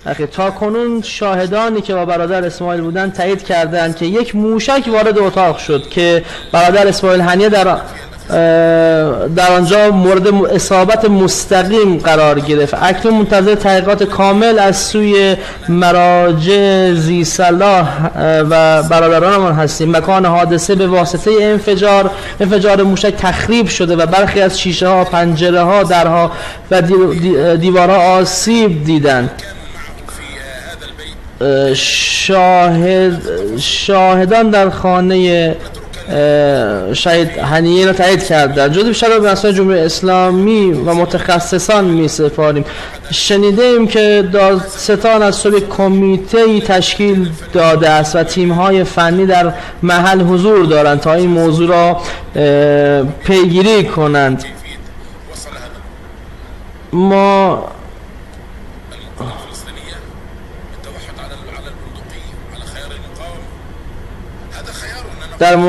اخی تا کنون شاهدانی که با برادر اسماعیل بودن تایید کردند که یک موشک وارد اتاق شد که برادر اسماعیل هنیه در آنجا مورد اصابت مستقیم قرار گرفت. اکنون منتظر تحقیقات کامل از سوی مراجع ذی صلاح و برادرانمان هستیم. مکان حادثه به واسطه انفجار موشک تخریب شده و برخی از شیشه ها، پنجره ها، درها و دیوارها آسیب دیدند. شاهدان در خانه شهید هنیه را تایید کردند. جزو شرایط به اسناد جمهوری اسلامی و متخصصان می سپاریم. شنیده ایم که دادستان از صبح کمیته‌ای تشکیل داده است و تیم‌های فنی در محل حضور دارند تا این موضوع را پیگیری کنند. ما در مورد